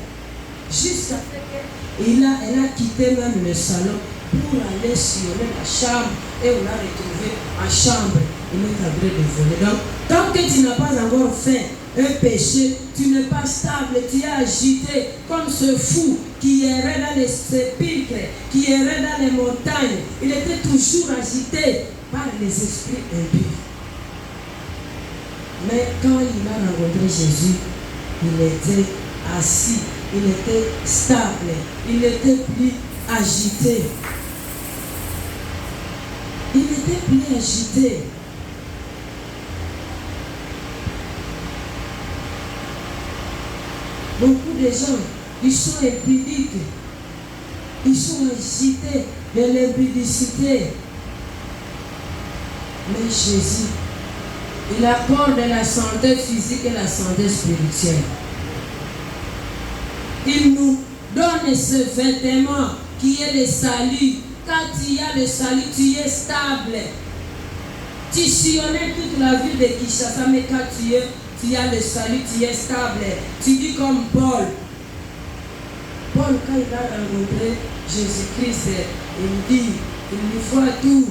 Jusqu'à ce qu'elle a quitté même le salon pour aller sillonner la chambre et on l'a retrouvé en chambre. Il est en train de voler. Donc, tant que tu n'as pas encore fait un péché, tu n'es pas stable, tu es agité comme ce fou qui errait dans les sépulcres, qui errait dans les montagnes. Il était toujours agité par les esprits impurs. Mais quand il a rencontré Jésus, il était assis, il était stable, il n'était plus agité. Il n'était plus agité. Beaucoup de gens, ils sont impudiques, ils sont agités de l'impudicité. Mais Jésus, il accorde la santé physique et la santé spirituelle. Il nous donne ce vêtement qui est le salut. Quand tu as le salut, tu es stable. Tu sillonnais toute la ville de Kinshasa, mais quand tu as le salut, tu es stable. Tu dis comme Paul, Paul, quand il a rencontré Jésus-Christ, il dit, il lui voit tout.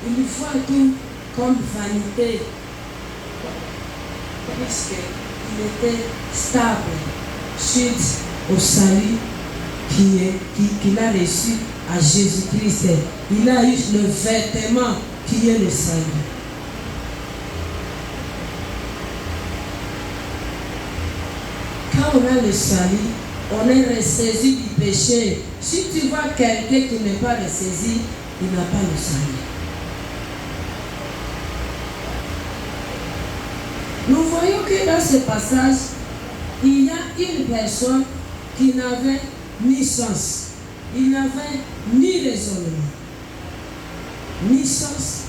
Il lui voit tout comme vanité. Puisqu'il était stable suite au salut qu'il a reçu à Jésus-Christ. Il a eu le vêtement qui est le salut. Quand on a le salut, on est ressaisi du péché. Si tu vois quelqu'un qui n'est pas ressaisi, il n'a pas le salut. Nous voyons que dans ce passage, il y a une personne qui n'avait ni sens, il n'avait ni raisonnement. Ni sens,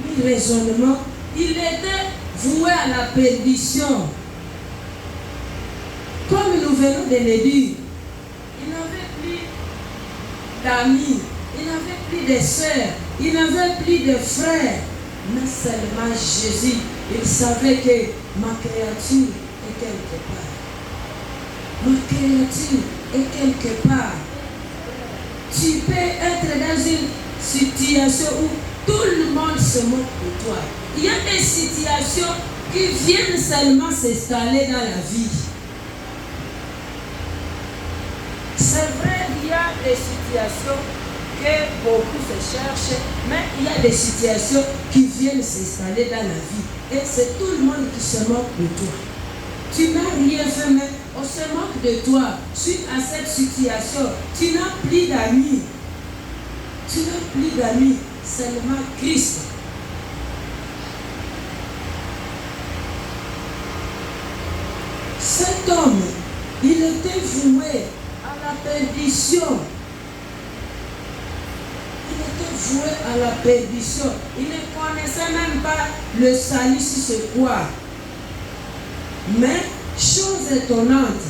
ni raisonnement. Il était voué à la perdition. Comme nous venons de le dire, il n'avait plus d'amis, il n'avait plus de sœurs, il n'avait plus de frères, mais seulement Jésus. Il savait que ma créature est quelque part. Ma créature est quelque part. Tu peux être dans une situation où tout le monde se moque de toi. Il y a des situations qui viennent seulement s'installer dans la vie. C'est vrai, il y a des situations que beaucoup se cherchent, mais il y a des situations qui viennent s'installer dans la vie. Et c'est tout le monde qui se moque de toi. Tu n'as rien fait, mais on se moque de toi. Suite à cette situation, tu n'as plus d'amis. Tu n'as plus d'amis, seulement Christ. Cet homme, il était voué à la perdition. Il était voué à la perdition. Il ne connaissait même pas le salut si c'est quoi. Mais, chose étonnante,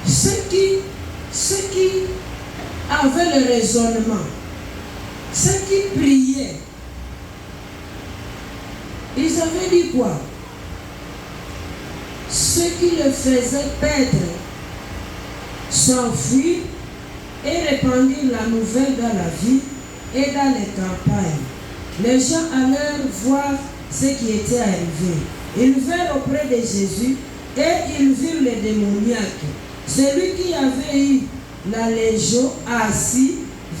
ceux qui avaient le raisonnement, ceux qui priaient, ils avaient dit quoi? Ceux qui le faisaient perdre, s'enfuir et répandre la nouvelle dans la ville et dans les campagnes. Les gens allèrent voir ce qui était arrivé. Ils vinrent auprès de Jésus et ils virent le démoniaque, celui qui avait eu la légion, assis,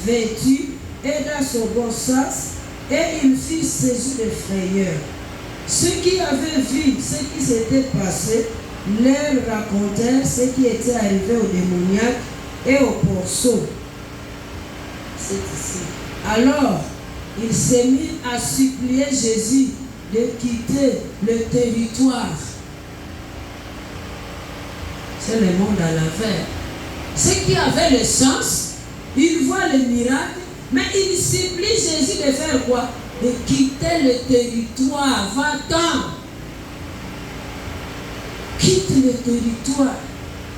vêtu et dans son bon sens, et ils furent saisis de frayeur. Ceux qui avaient vu ce qui s'était passé leur racontèrent ce qui était arrivé au démoniaque et au porceau. C'est ici. Alors, ils se mirent à supplier Jésus de quitter le territoire. C'est le monde à l'envers. Ceux qui avaient le sens, ils voient le miracle, mais ils supplient Jésus de faire quoi? De quitter le territoire. Va-t'en. Quitte le territoire.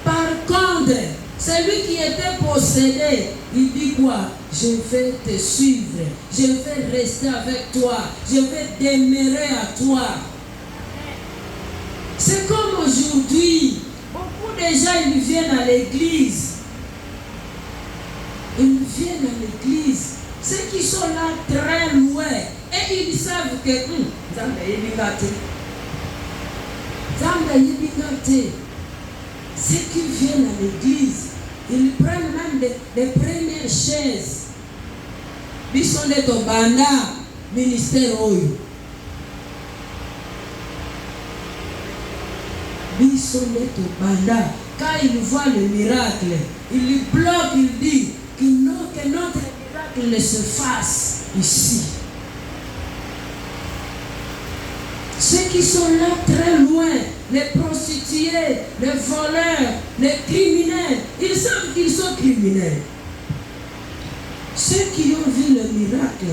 Par contre, celui qui était possédé, il dit quoi? Je vais te suivre. Je vais rester avec toi. Je vais demeurer à toi. C'est comme aujourd'hui. Beaucoup de gens, ils viennent à l'église. Ils viennent à l'église. Ceux qui sont là très loin. Et ils savent que ceux qui viennent à l'église, ils prennent même des premières chaises. Ils sont des Tobanda, ministère Oyo. Ils sont des Tobanda. Quand ils voient le miracle, ils lui bloquent, ils disent que notre miracle ne se fasse ici. Ceux qui sont là très loin, les prostituées, les voleurs, les criminels, ils savent qu'ils sont criminels. Ceux qui ont vu le miracle,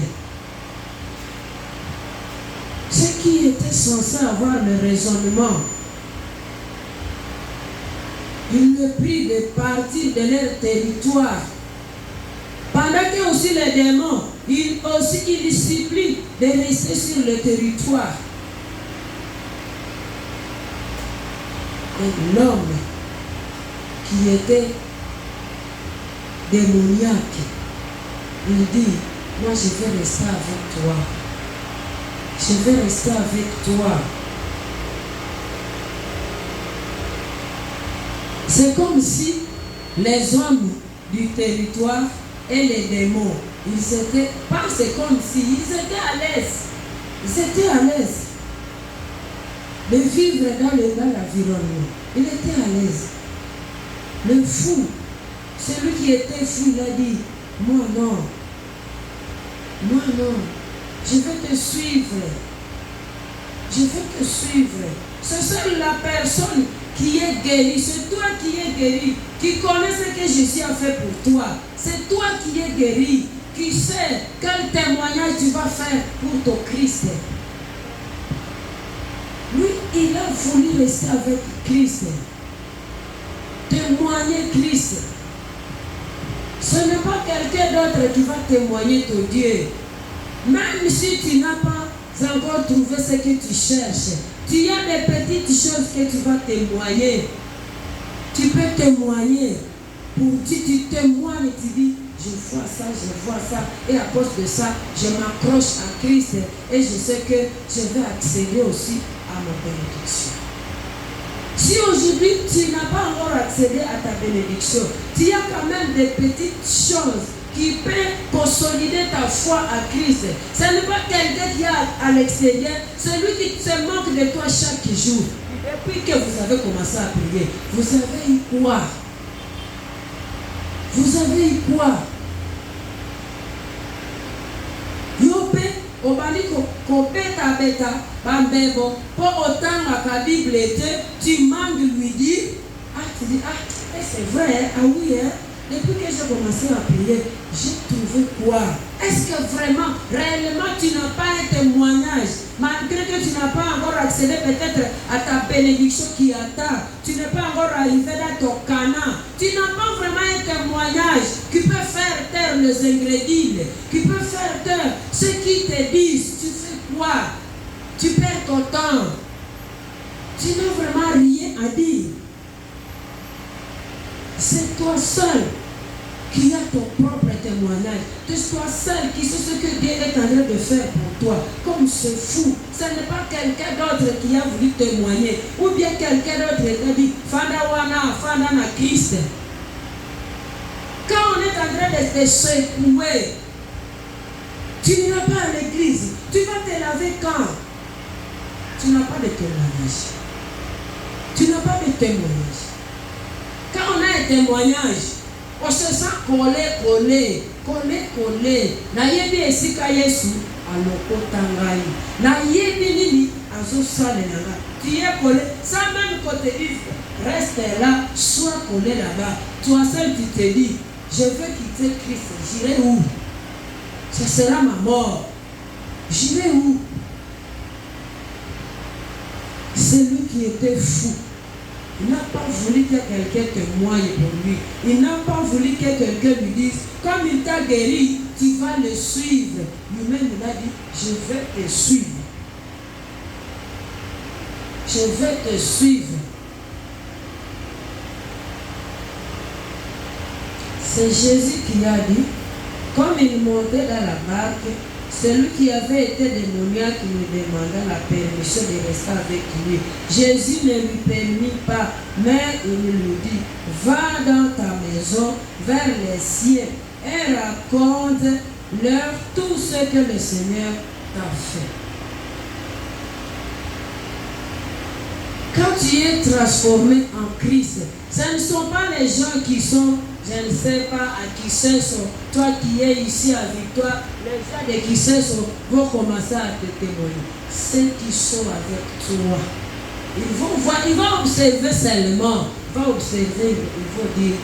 ceux qui étaient censés avoir le raisonnement, ils le prient de partir de leur territoire. Pendant que aussi les démons, ils supplient de rester sur le territoire. Et l'homme qui était démoniaque. Il dit, moi je vais rester avec toi. Je vais rester avec toi. C'est comme si les hommes du territoire et les démons, ils étaient, pas c'est comme si, ils étaient à l'aise. Ils étaient à l'aise de vivre dans l'environnement. Il était à l'aise. Le fou, celui qui était fou, il a dit, moi non, je vais te suivre. Je vais te suivre. C'est seule la personne qui est guérie, c'est toi qui es guéri, qui connais ce que Jésus a fait pour toi. C'est toi qui es guéri, qui sais quel témoignage tu vas faire pour ton Christ. Lui, il a voulu rester avec Christ, témoigner Christ. Ce n'est pas quelqu'un d'autre qui va témoigner ton Dieu. Même si tu n'as pas encore trouvé ce que tu cherches, tu as des petites choses que tu vas témoigner. Tu peux témoigner. Pour dire, tu témoignes et tu dis, je vois ça, et à cause de ça, je m'accroche à Christ et je sais que je vais accéder aussi à ma bénédiction. Si aujourd'hui tu n'as pas encore accédé à ta bénédiction, tu as quand même des petites choses qui peuvent consolider ta foi à Christ. Ce n'est pas quelqu'un qui est à l'extérieur, c'est lui qui se moque de toi chaque jour. Depuis que vous avez commencé à prier, vous avez eu quoi? Vous avez eu quoi? Yope, obali ko beta bambebo, pour autant la Bible était, tu manques lui dire, ah tu dis, ah c'est vrai, ah oui, hein? Depuis que j'ai commencé à prier, j'ai trouvé quoi? Est-ce que vraiment, réellement, tu n'as pas un témoignage? Malgré que tu n'as pas encore accédé peut-être à ta bénédiction qui attend, tu n'es pas encore arrivé dans ton Canaan, tu n'as pas vraiment un témoignage qui peut faire taire les ingrédients, qui peut faire taire ceux qui te disent, tu fais quoi? Tu perds ton temps. Tu n'as vraiment rien à dire. C'est toi seul qui a ton propre témoignage. C'est toi seul qui sait ce que Dieu est en train de faire pour toi. Comme ce fou, ce n'est pas quelqu'un d'autre qui a voulu témoigner. Ou bien quelqu'un d'autre qui a dit, Fanda Christ. Quand on est en train de te secouer, tu n'iras pas à l'église. Tu vas te laver quand? Tu n'as pas de témoignage. Tu n'as pas de témoignage. Quand on a un témoignage, on se sent collé. Na yebi esika Yesu alokota ngai. Na yebi nini azosala nanga. Tu es collé, sans même qu'on te dise, reste là, sois collé là-bas. Toi seul tu te dis, je veux quitter Christ, j'irai où? Ce sera ma mort. J'irai où? Celui qui était fou, il n'a pas voulu que quelqu'un témoigne pour lui. Il n'a pas voulu que quelqu'un lui dise, comme il t'a guéri, tu vas le suivre. Lui-même, il a dit, je vais te suivre. Je vais te suivre. C'est Jésus qui a dit, comme il montait dans la barque, celui qui avait été démoniaque lui demanda la permission de rester avec lui. Jésus ne lui permit pas, mais il lui dit, va dans ta maison vers les siens et raconte-leur tout ce que le Seigneur t'a fait. Quand tu es transformé en Christ, ce ne sont pas les gens qui sont, je ne sais pas à qui ce sont, toi qui es ici avec toi, les gens de qui ce sont vont commencer à te témoigner. Ceux qui sont avec toi, ils vont voir, ils vont observer seulement, ils vont observer, ils vont dire,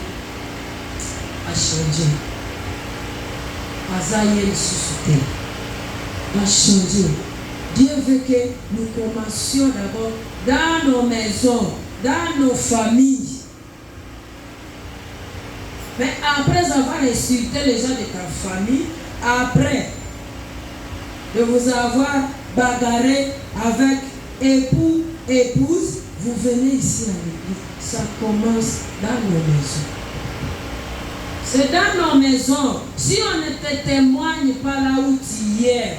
a changé. Azaïel suscité, a changé. Dieu veut que nous commencions d'abord dans nos maisons, dans nos familles. Mais après avoir insulté les gens de ta famille, après de vous avoir bagarré avec époux, épouse, vous venez ici à l'église. Ça commence dans nos maisons. C'est dans nos maisons. Si on ne te témoigne pas là où tu es,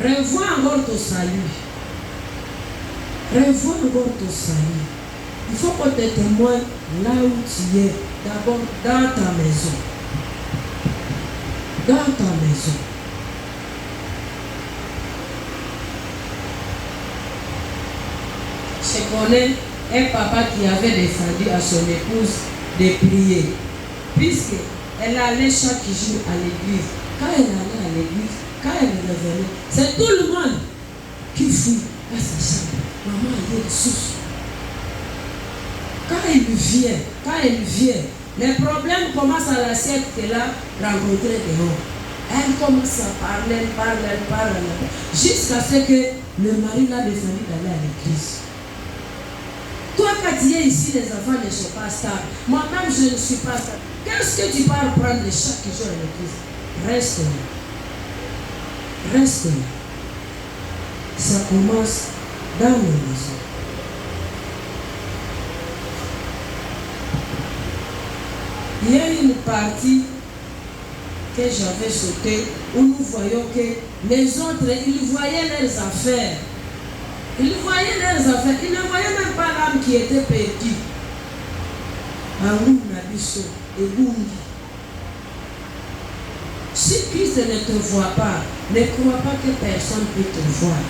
revois encore ton salut. Revois encore ton salut. Il faut qu'on te témoigne là où tu es. D'abord dans ta maison. Dans ta maison. Je connais un papa qui avait défendu à son épouse de prier. Puisqu'elle allait chaque jour à l'église. Quand elle allait à l'église, quand elle revenait, c'est tout le monde qui fuit à sa chambre. Maman a eu des soucis. Quand elle vient, les problèmes commencent à l'assiette qu'elle a rencontré dehors. Elle commence à parler, elle parle, jusqu'à ce que le mari l'a défendu d'aller à l'église. Toi, quand tu es ici, les enfants ne sont pas stables. Moi-même, je ne suis pas stable. Qu'est-ce que tu pars prendre chaque jour à l'église? Reste là. Reste là. Ça commence dans nos maisons. Il y a une partie que j'avais sautée où nous voyons que les autres, ils voyaient leurs affaires. Ils voyaient leurs affaires. Ils ne voyaient même pas l'âme qui était perdue. Si Christ ne te voit pas, ne crois pas que personne ne peut te voir.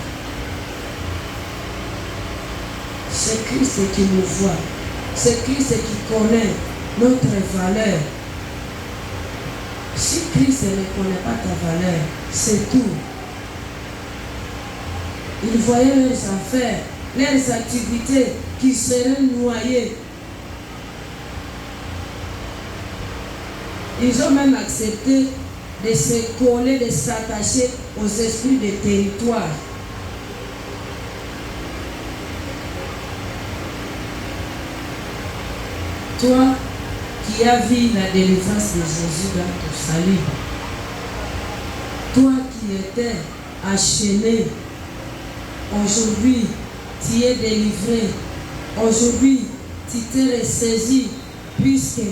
C'est Christ qui nous voit. C'est Christ qui connaît notre valeur. Si Christ ne connaît pas ta valeur, c'est tout. Ils voyaient leurs affaires, leurs activités qui seraient noyées. Ils ont même accepté de se coller, de s'attacher aux esprits des territoires. Toi qui as vu la délivrance de Jésus dans ton salut, toi qui étais enchaîné, aujourd'hui tu es délivré, aujourd'hui tu t'es ressaisi, puisque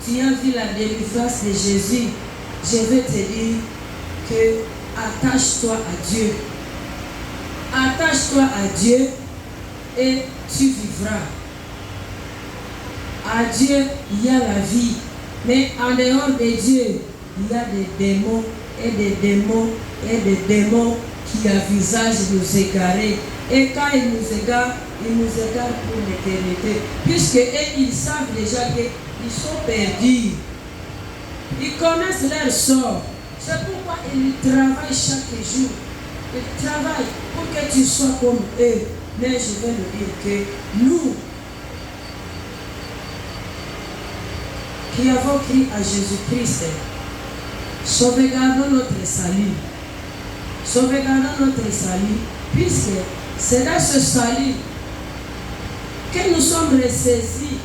tu as vu la délivrance de Jésus. Je vais te dire que attache-toi à Dieu. Attache-toi à Dieu et tu vivras. À Dieu, il y a la vie. Mais en dehors de Dieu, il y a des démons et des démons et des démons qui envisagent nous égarer. Et quand ils nous égarent pour l'éternité. Puisque ils savent déjà qu'ils sont perdus. Ils connaissent leur sort. C'est pourquoi ils travaillent chaque jour. Ils travaillent pour que tu sois comme eux. Mais je vais le dire que nous, qui avons crié à Jésus-Christ, sauvegardons notre salut. Sauvegardons notre salut, puisque c'est dans ce salut que nous sommes ressaisis.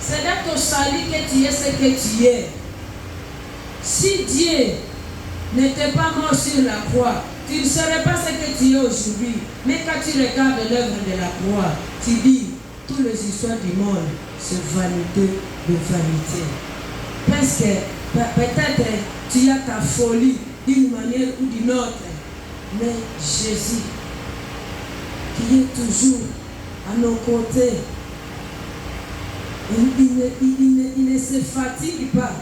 C'est dans ton salut que tu es ce que tu es. Si Dieu n'était pas mort sur la croix, tu ne serais pas ce que tu es aujourd'hui. Mais quand tu regardes l'œuvre de la croix, tu dis, toutes les histoires du monde, c'est vanité de vanité. Parce que peut-être tu as ta folie d'une manière ou d'une autre. Mais Jésus, qui est toujours à nos côtés, il ne se fatigue pas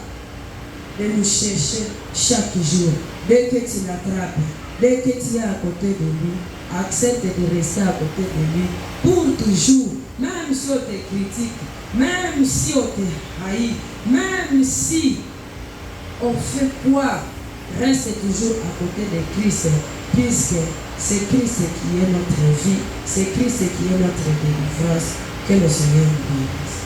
de nous chercher chaque jour. Dès que tu l'attrapes, dès que tu es à côté de lui, accepte de rester à côté de lui pour toujours. Même si on te critique, même si on te haït, même si on fait quoi, reste toujours à côté de Christ, puisque c'est Christ qui est notre vie, c'est Christ qui est notre délivrance. Que le Seigneur nous bénisse.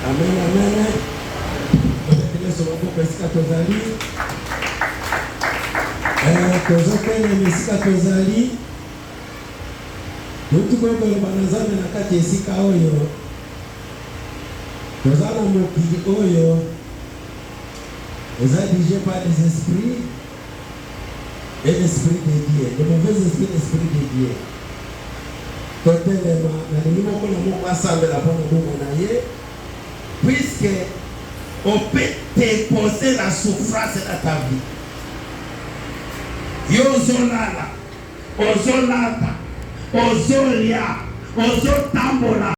Amen, amen. Tozokende mesika tozali Nous pouvons banazana na kati esika oyo. Tozana mokili oyo. Eza dirigé par les esprits et l'esprit de Dieu. Le mauvais esprit et l'esprit de Dieu. Totelema na limimo kona moko asambela pona Mungu na ye. Puisque on peut déposer la souffrance dans ta vie. Yozolala, ozolata, ozolia, ozotambola.